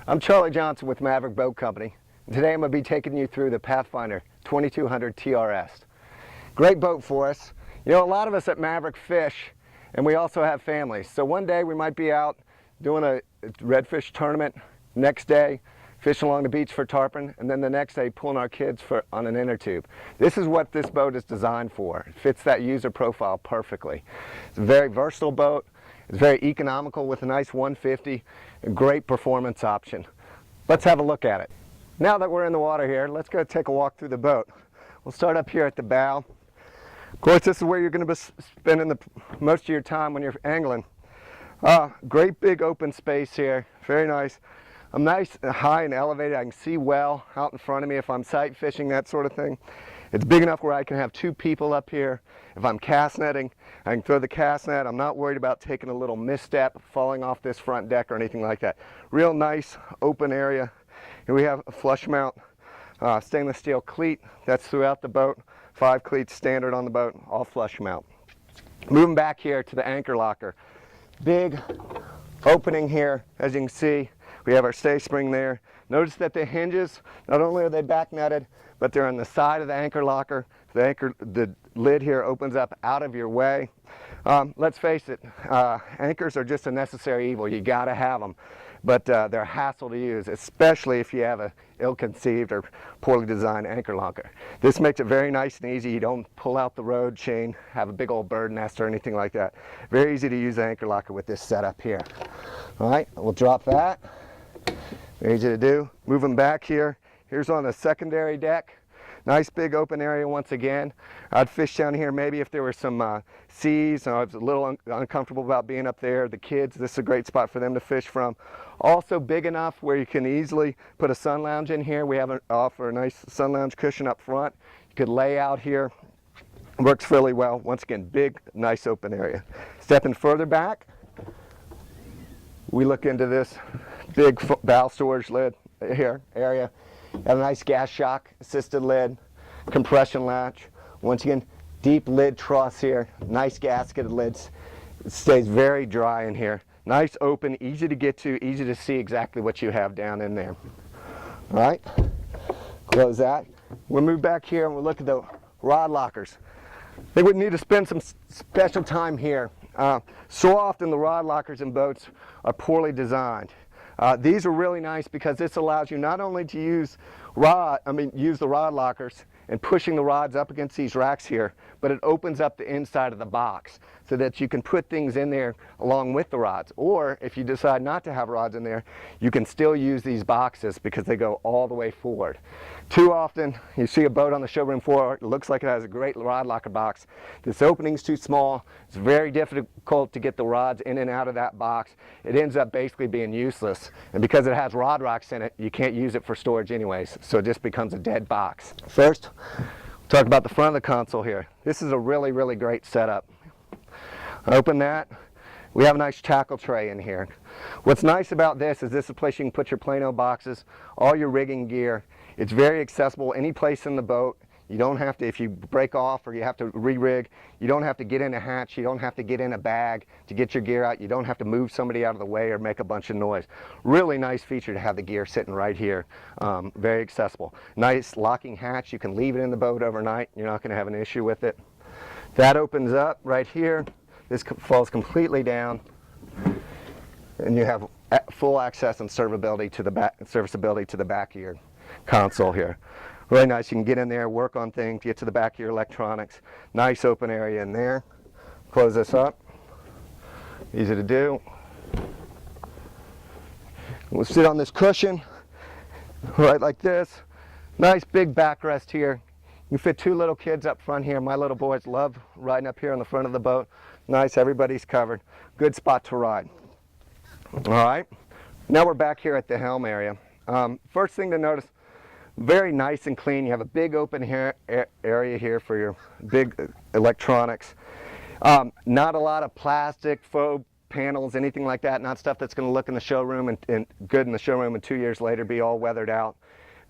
I'm Charlie Johnson with Maverick Boat Company. Today I'm going to be taking you through the Pathfinder 2200 TRS. Great boat for us. You know, a lot of us at Maverick fish, and we also have families. So one day we might be out doing a redfish tournament, next day fishing along the beach for tarpon, and then the next day pulling our kids on an inner tube. This is what this boat is designed for. It fits that user profile perfectly. It's a very versatile boat. It's very economical with a nice 150, a great performance option. Let's have a look at it. Now that we're in the water here, let's go take a walk through the boat. We'll start up here at the bow. Of course, this is where you're going to be spending most of your time when you're angling. Great big open space here, very nice. I'm nice and high and elevated. I can see well out in front of me if I'm sight fishing, that sort of thing. It's big enough where I can have two people up here. If I'm cast netting, I can throw the cast net. I'm not worried about taking a little misstep, falling off this front deck or anything like that. Real nice open area. Here we have a flush mount stainless steel cleat that's throughout the boat. 5 cleats standard on the boat, all flush mount. Moving back here to the anchor locker. Big opening here, as you can see. We have our stay spring there. Notice that the hinges, not only are they back netted, but they're on the side of the anchor locker. The lid here opens up out of your way. Let's face it, anchors are just a necessary evil. You gotta have them, but they're a hassle to use, especially if you have a ill-conceived or poorly designed anchor locker. This makes it very nice and easy. You don't pull out the road chain, have a big old bird nest or anything like that. Very easy to use the anchor locker with this setup here. All right, we'll drop that. Very easy to do. Moving back here. Here's on the secondary deck. Nice big open area once again. I'd fish down here maybe if there were some seas. I was a little uncomfortable about being up there. The kids, this is a great spot for them to fish from. Also big enough where you can easily put a sun lounge in here. We have offer a nice sun lounge cushion up front. You could lay out here. Works really well. Once again, big, nice open area. Stepping further back, we look into this big bow storage lid here area. Have a nice gas shock assisted lid, compression latch. Once again, deep lid truss here, nice gasketed lids. It stays very dry in here. Nice open, easy to get to, easy to see exactly what you have down in there. All right, close that. We'll move back here and we'll look at the rod lockers. They would need to spend some special time here. So often the rod lockers in boats are poorly designed. These are really nice because this allows you not only to use the rod lockers and pushing the rods up against these racks here, but it opens up the inside of the box so that you can put things in there along with the rods. Or if you decide not to have rods in there, you can still use these boxes because they go all the way forward. Too often you see a boat on the showroom floor, it looks like it has a great rod locker box. This opening's too small. It's very difficult to get the rods in and out of that box. It ends up basically being useless. And because it has rod rocks in it, you can't use it for storage anyways, so it just becomes a dead box. First, talk about the front of the console here. This is a really, really great setup. Open that. We have a nice tackle tray in here. What's nice about this is a place you can put your Plano boxes, all your rigging gear. It's very accessible any place in the boat. You don't have to, if you break off or you have to re-rig, you don't have to get in a hatch, you don't have to get in a bag to get your gear out, you don't have to move somebody out of the way or make a bunch of noise. Really nice feature to have the gear sitting right here. Very accessible. Nice locking hatch, you can leave it in the boat overnight, you're not going to have an issue with it. That opens up right here. This falls completely down and you have full access and serviceability to the back of your console here. Really nice. You can get in there, work on things, get to the back of your electronics. Nice open area in there. Close this up. Easy to do. We'll sit on this cushion right like this. Nice big backrest here. You can fit 2 little kids up front here. My little boys love riding up here on the front of the boat. Nice, everybody's covered. Good spot to ride. All right, now we're back here at the helm area. First thing to notice, very nice and clean. You have a big open area here for your big electronics. Not a lot of plastic, faux panels, anything like that. Not stuff that's going to look in the showroom and good in the showroom and 2 years later be all weathered out.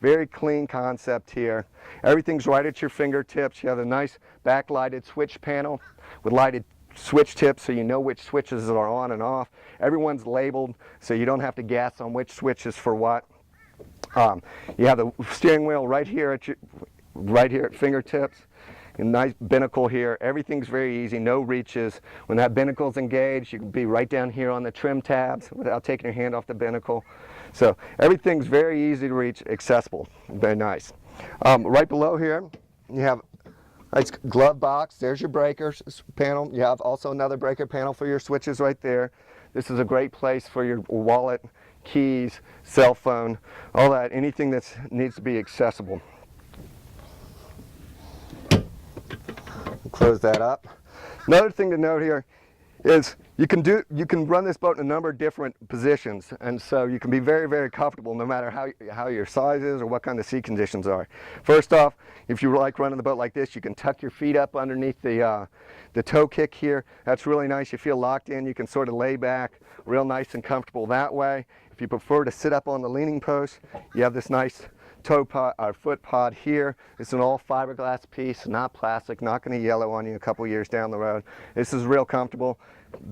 Very clean concept here. Everything's right at your fingertips. You have a nice backlighted switch panel with lighted switch tips so you know which switches are on and off. Everyone's labeled so you don't have to guess on which switch is for what. You have the steering wheel right here at fingertips. A nice binnacle here. Everything's very easy, no reaches. When that binnacle's engaged, you can be right down here on the trim tabs without taking your hand off the binnacle. So everything's very easy to reach, accessible, very nice. Right below here, you have a nice glove box. There's your breakers panel. You have also another breaker panel for your switches right there. This is a great place for your wallet, keys, cell phone, all that, anything that needs to be accessible. Close that up. Another thing to note here is you can run this boat in a number of different positions, and so you can be very, very comfortable no matter how your size is or what kind of sea conditions are. First off, if you like running the boat like this, you can tuck your feet up underneath the toe kick here. That's really nice. You feel locked in. You can sort of lay back real nice and comfortable that way. If you prefer to sit up on the leaning post, you have this nice toe pod or foot pod here. It's an all fiberglass piece, not plastic, not going to yellow on you a couple years down the road. This is real comfortable,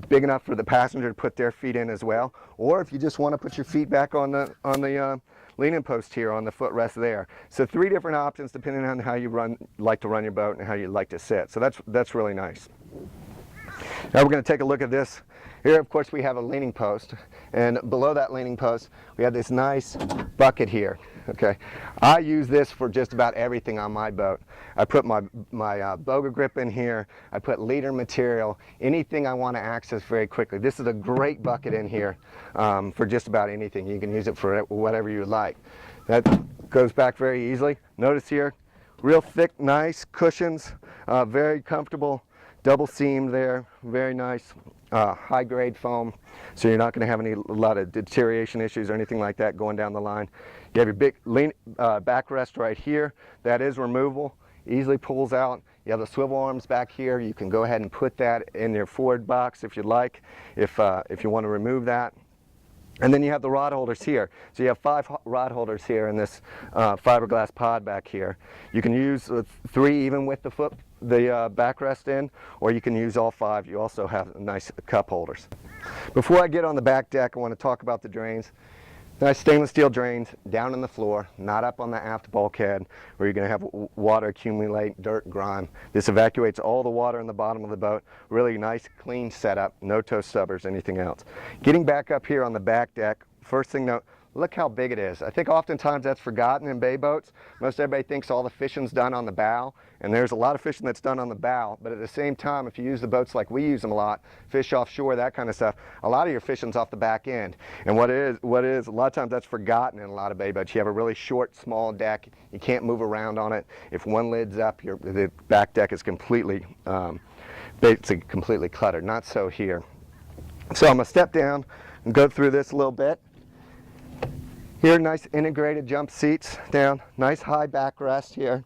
big enough for the passenger to put their feet in as well. Or if you just want to put your feet back on the leaning post here on the footrest there. So 3 different options depending on how you like to run your boat and how you like to sit. So that's really nice. Now we're going to take a look at this. Here, of course, we have a leaning post, and below that leaning post, we have this nice bucket here. Okay, I use this for just about everything on my boat. I put my boga grip in here. I put leader material, anything I want to access very quickly. This is a great bucket in here for just about anything. You can use it for whatever you like. That goes back very easily. Notice here, real thick, nice cushions, very comfortable. Double seam there, very nice, high grade foam, so you're not going to have a lot of deterioration issues or anything like that going down the line. You have your big backrest right here. That is removable, easily pulls out. You have the swivel arms back here. You can go ahead and put that in your forward box if you'd like, if you want to remove that. And then you have the rod holders here. So you have 5 rod holders here in this fiberglass pod back here. You can use 3 even with the backrest in, or you can use all 5. You also have nice cup holders. Before I get on the back deck, I want to talk about the drains. Nice stainless steel drains down in the floor, not up on the aft bulkhead where you're going to have water accumulate, dirt, grime. This evacuates all the water in the bottom of the boat. Really nice, clean setup, no toe stubbers, anything else. Getting back up here on the back deck, first thing note, look how big it is. I think oftentimes that's forgotten in bay boats. Most everybody thinks all the fishing's done on the bow, and there's a lot of fishing that's done on the bow, but at the same time, if you use the boats like we use them a lot, fish offshore, that kind of stuff, a lot of your fishing's off the back end. And what is, a lot of times that's forgotten in a lot of bay boats. You have a really short, small deck. You can't move around on it. If one lid's up, the back deck is completely, basically completely cluttered. Not so here. So I'm gonna step down and go through this a little bit. Here, nice integrated jump seats down, nice high backrest here.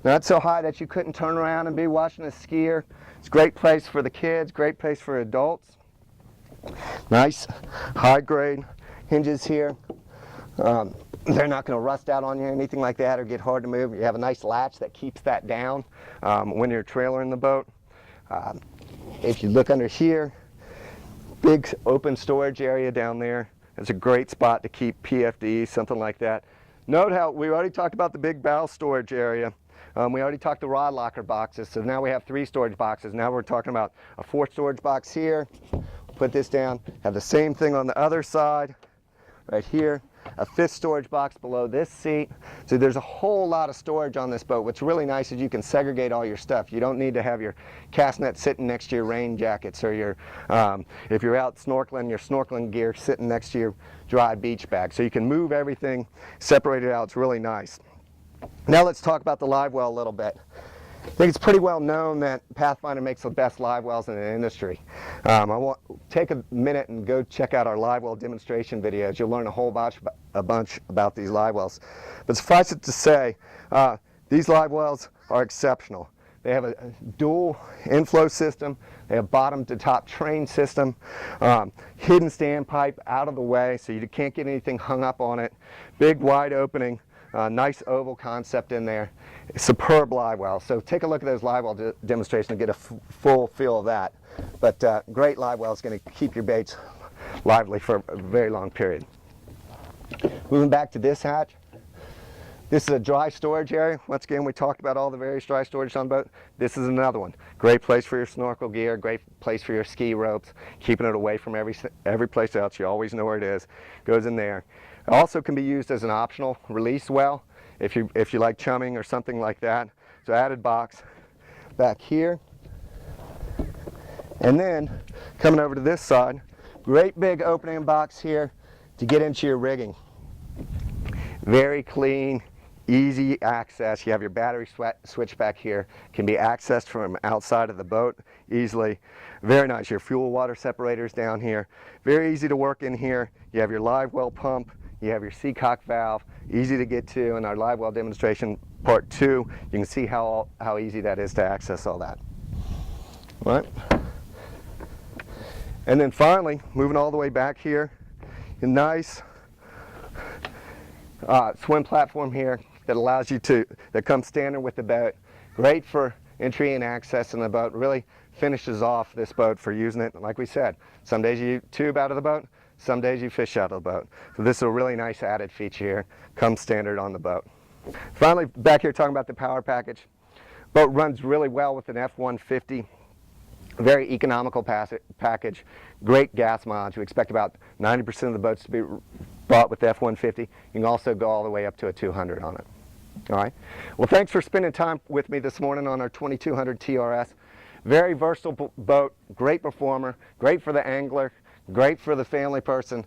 Not so high that you couldn't turn around and be watching a skier. It's a great place for the kids, great place for adults. Nice high grade hinges here. They're not going to rust out on you or anything like that or get hard to move. You have a nice latch that keeps that down when you're trailering the boat. If you look under here, big open storage area down there. It's a great spot to keep PFDs, something like that. Note how we already talked about the big bow storage area. We already talked the rod locker boxes, so now we have 3 storage boxes. Now we're talking about a 4th storage box here. Put this down, have the same thing on the other side, right here. A 5th storage box below this seat. So there's a whole lot of storage on this boat. What's really nice is you can segregate all your stuff. You don't need to have your cast net sitting next to your rain jackets or your, if you're out snorkeling, your snorkeling gear sitting next to your dry beach bag. So you can move everything, separate it out. It's really nice. Now let's talk about the live well a little bit. I think it's pretty well known that Pathfinder makes the best live wells in the industry. I want take a minute and go check out our live well demonstration videos. You'll learn a whole bunch about these live wells. But suffice it to say, these live wells are exceptional. They have a dual inflow system. They have bottom to top train system, hidden standpipe out of the way so you can't get anything hung up on it. Big wide opening Nice oval concept in there. Superb live well. So take a look at those live well demonstrations and get a full feel of that. But great live well is going to keep your baits lively for a very long period. Moving back to this hatch. This is a dry storage area. Once again, we talked about all the various dry storage on the boat. This is another one. Great place for your snorkel gear, great place for your ski ropes, keeping it away from every place else. You always know where it is. Goes in there. It also can be used as an optional release well if you like chumming or something like that. So added box back here. And then coming over to this side, great big opening box here to get into your rigging. Very clean, easy access. You have your battery switch back here, can be accessed from outside of the boat easily. Very nice. Your fuel water separators down here. Very easy to work in here. You have your live well pump, you have your seacock valve, easy to get to. In our live well demonstration part 2, you can see how easy that is to access all that. All right. And then finally, moving all the way back here, a nice swim platform here that allows you that comes standard with the boat. Great for entry and access in the boat. Really finishes off this boat for using it. Like we said, some days you tube out of the boat, some days you fish out of the boat. So this is a really nice added feature here. Comes standard on the boat. Finally, back here talking about the power package. Boat runs really well with an F-150. Very economical package. Great gas mileage. We expect about 90% of the boats to be bought with the F-150. You can also go all the way up to a 200 on it. All right. Well, thanks for spending time with me this morning on our 2200 TRS. Very versatile boat, great performer, great for the angler, great for the family person.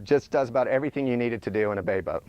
Just does about everything you need it to do in a bay boat.